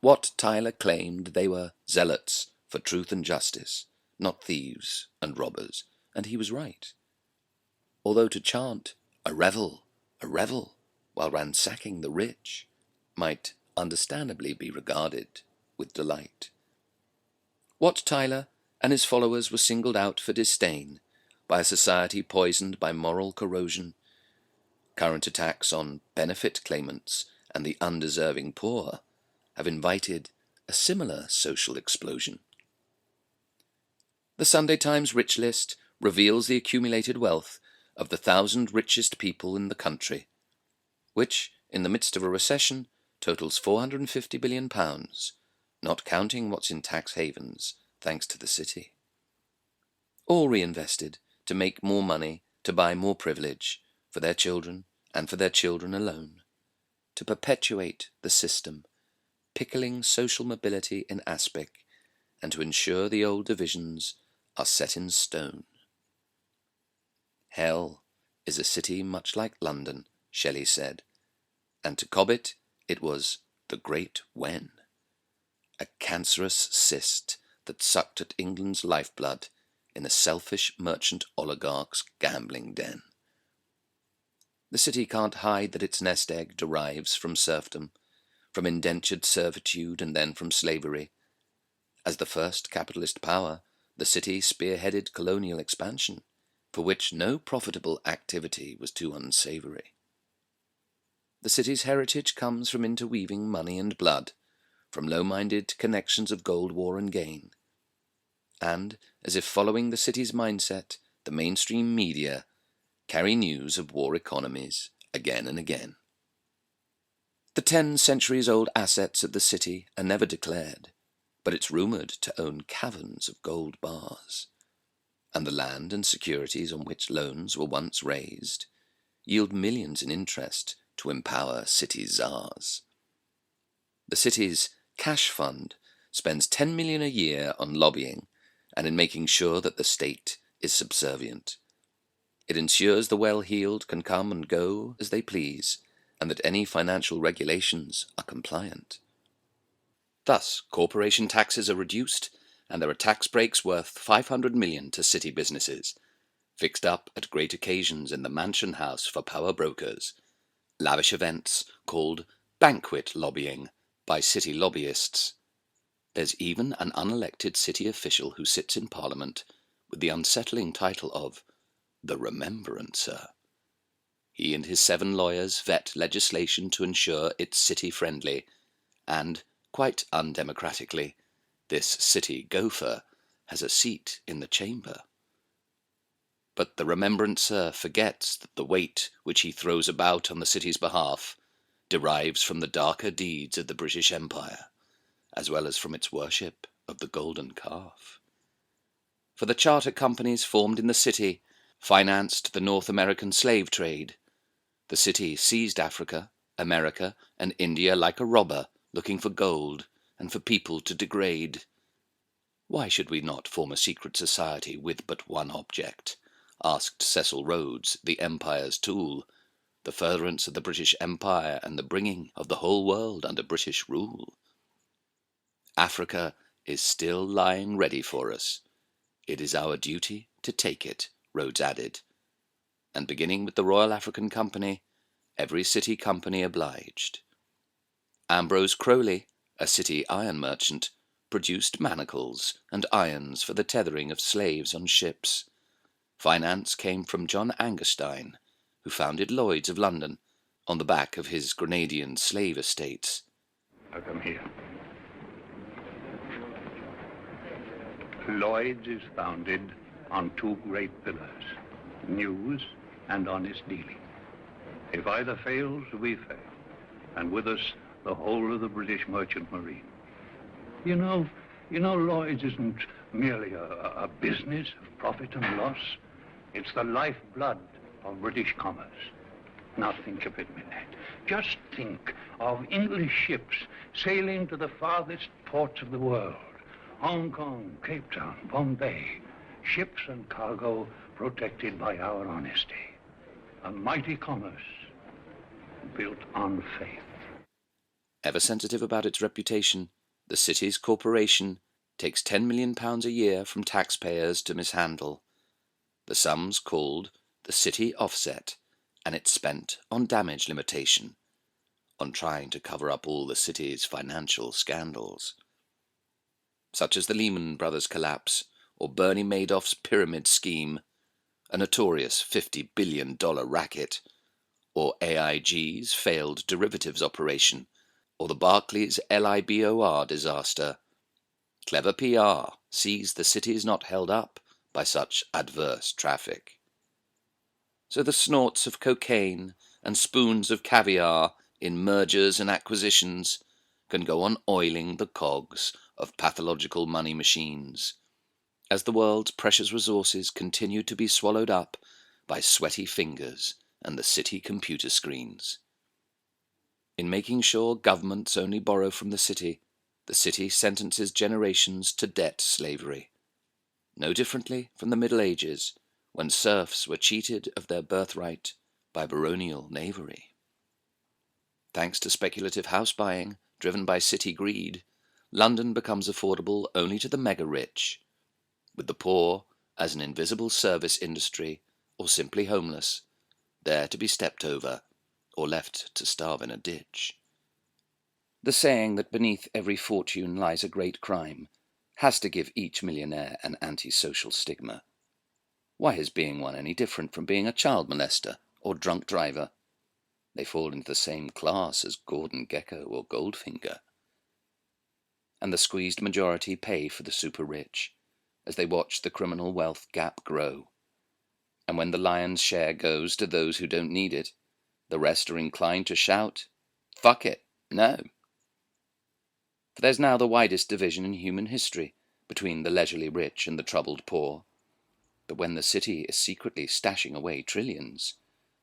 Wat Tyler claimed they were zealots for truth and justice, not thieves and robbers, and he was right. Although to chant a revel, while ransacking the rich, might understandably be regarded with delight. Wat Tyler and his followers were singled out for disdain by a society poisoned by moral corrosion. Current attacks on benefit claimants and the undeserving poor have invited a similar social explosion. The Sunday Times Rich List reveals the accumulated wealth of the 1,000 richest people in the country, which, in the midst of a recession, totals £450 billion, not counting what's in tax havens, thanks to the city. All reinvested to make more money, to buy more privilege, for their children and for their children alone, to perpetuate the system, pickling social mobility in aspic, and to ensure the old divisions are set in stone. Hell is a city much like London, Shelley said, and to Cobbett it was the Great Wen, a cancerous cyst that sucked at England's lifeblood in a selfish merchant oligarch's gambling den. The city can't hide that its nest egg derives from serfdom, from indentured servitude and then from slavery. As the first capitalist power, the city spearheaded colonial expansion, for which no profitable activity was too unsavory. The city's heritage comes from interweaving money and blood, from low-minded connections of gold war and gain. And, as if following the city's mindset, the mainstream media carry news of war economies again and again. The 10 centuries-old assets of the city are never declared, but it's rumoured to own caverns of gold bars, and the land and securities on which loans were once raised yield millions in interest to empower city czars. The city's cash fund spends $10 million a year on lobbying and in making sure that the state is subservient. It ensures the well-heeled can come and go as they please, and that any financial regulations are compliant. Thus, corporation taxes are reduced, and there are tax breaks worth $500 million to city businesses, fixed up at great occasions in the Mansion House for power brokers, lavish events called banquet lobbying by city lobbyists. There's even an unelected city official who sits in Parliament with the unsettling title of the Remembrancer. He and his 7 lawyers vet legislation to ensure it's city-friendly, and, quite undemocratically, this city gopher has a seat in the chamber. But the Remembrancer forgets that the weight which he throws about on the city's behalf derives from the darker deeds of the British Empire, as well as from its worship of the golden calf. For the charter companies formed in the city financed the North American slave trade. The city seized Africa, America, and India like a robber looking for gold and for people to degrade. Why should we not form a secret society with but one object? Asked Cecil Rhodes, the Empire's tool, the furtherance of the British Empire and the bringing of the whole world under British rule. Africa is still lying ready for us. It is our duty to take it, Rhodes added. And beginning with the Royal African Company, every city company obliged. Ambrose Crowley, a city iron merchant, produced manacles and irons for the tethering of slaves on ships. Finance came from John Angerstein, who founded Lloyd's of London on the back of his Grenadian slave estates. Now come here. Lloyd's is founded on 2 great pillars, news and honest dealing. If either fails, we fail, and with us the whole of the British merchant marine. You know, Lloyd's isn't merely a business of profit and loss. It's the lifeblood of British commerce. Now think of it, Minette. Just think of English ships sailing to the farthest ports of the world. Hong Kong, Cape Town, Bombay. Ships and cargo protected by our honesty. A mighty commerce built on faith. Ever sensitive about its reputation, the city's corporation takes £10 million a year from taxpayers to mishandle. The sum's called the city offset, and it's spent on damage limitation, on trying to cover up all the city's financial scandals, such as the Lehman Brothers collapse or Bernie Madoff's pyramid scheme, a notorious $50 billion racket, or AIG's failed derivatives operation, or the Barclays LIBOR disaster. Clever PR sees the city is not held up by such adverse traffic. So the snorts of cocaine and spoons of caviar in mergers and acquisitions can go on oiling the cogs of pathological money machines, as the world's precious resources continue to be swallowed up by sweaty fingers and the city computer screens. In making sure governments only borrow from the city sentences generations to debt slavery, no differently from the Middle Ages, when serfs were cheated of their birthright by baronial knavery. Thanks to speculative house buying driven by city greed, London becomes affordable only to the mega-rich, with the poor as an invisible service industry or simply homeless, there to be stepped over or left to starve in a ditch. The saying that beneath every fortune lies a great crime has to give each millionaire an antisocial stigma. Why is being one any different from being a child molester or drunk driver? They fall into the same class as Gordon Gekko or Goldfinger. And the squeezed majority pay for the super-rich as they watch the criminal wealth gap grow. And when the lion's share goes to those who don't need it, the rest are inclined to shout, "Fuck it, no." For there's now the widest division in human history between the leisurely rich and the troubled poor. But when the city is secretly stashing away trillions,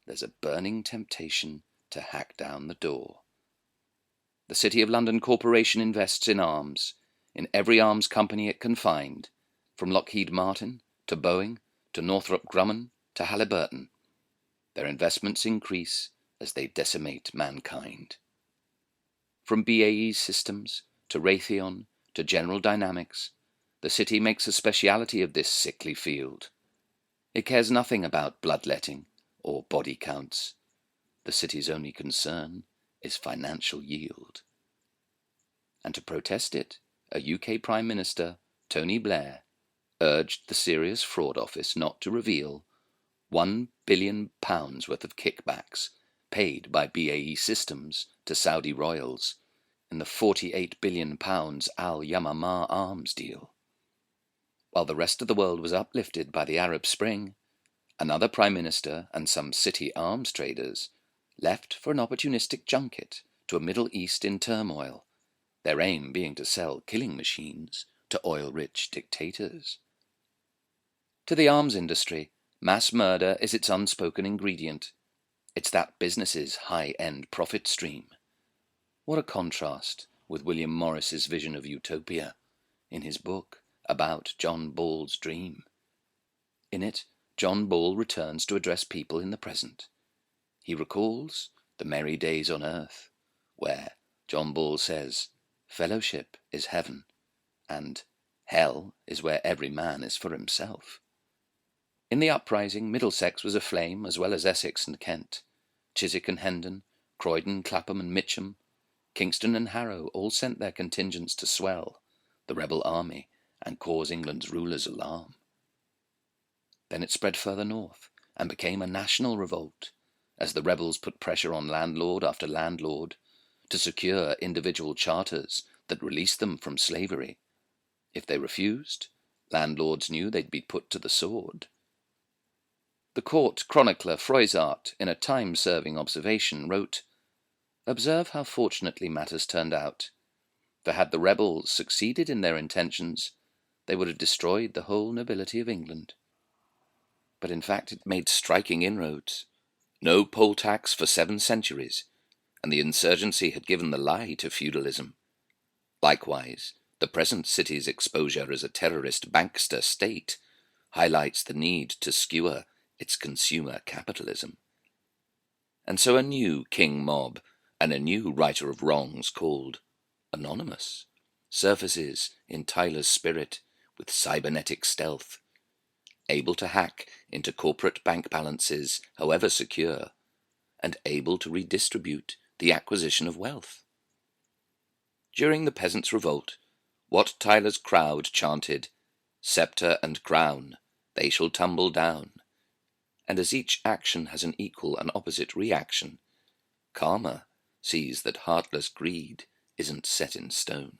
there's a burning temptation to hack down the door. The City of London Corporation invests in arms, in every arms company it can find, from Lockheed Martin to Boeing to Northrop Grumman to Halliburton. Their investments increase as they decimate mankind. From BAE Systems to Raytheon to General Dynamics, the city makes a speciality of this sickly field. It cares nothing about bloodletting or body counts. The city's only concern is financial yield. And to protest it, a UK Prime Minister, Tony Blair, urged the Serious Fraud Office not to reveal £1 billion worth of kickbacks paid by BAE Systems to Saudi royals in the £48 billion Al Yamamah arms deal. While the rest of the world was uplifted by the Arab Spring, another Prime Minister and some city arms traders left for an opportunistic junket to a Middle East in turmoil, their aim being to sell killing machines to oil-rich dictators. To the arms industry, mass murder is its unspoken ingredient. It's that business's high-end profit stream. What a contrast with William Morris's vision of utopia in his book about John Ball's dream. In it, John Ball returns to address people in the present. He recalls the merry days on earth, where John Ball says, "Fellowship is heaven, and hell is where every man is for himself." In the uprising, Middlesex was aflame as well as Essex and Kent. Chiswick and Hendon, Croydon, Clapham and Mitcham, Kingston and Harrow all sent their contingents to swell the rebel army and cause England's rulers alarm. Then it spread further north and became a national revolt, as the rebels put pressure on landlord after landlord to secure individual charters that released them from slavery. If they refused, landlords knew they'd be put to the sword. The court chronicler Froissart, in a time-serving observation, wrote, "Observe how fortunately matters turned out, for had the rebels succeeded in their intentions, they would have destroyed the whole nobility of England." But in fact it made striking inroads. No poll tax for 7 centuries, and the insurgency had given the lie to feudalism. Likewise, the present city's exposure as a terrorist bankster state highlights the need to skewer its consumer capitalism. And so a new king mob, and a new righter of wrongs called Anonymous surfaces in Tyler's spirit with cybernetic stealth, able to hack into corporate bank balances, however secure, and able to redistribute the acquisition of wealth. During the Peasants' Revolt, Wat Tyler's crowd chanted, "Sceptre and crown, they shall tumble down," and as each action has an equal and opposite reaction, Karma sees that heartless greed isn't set in stone.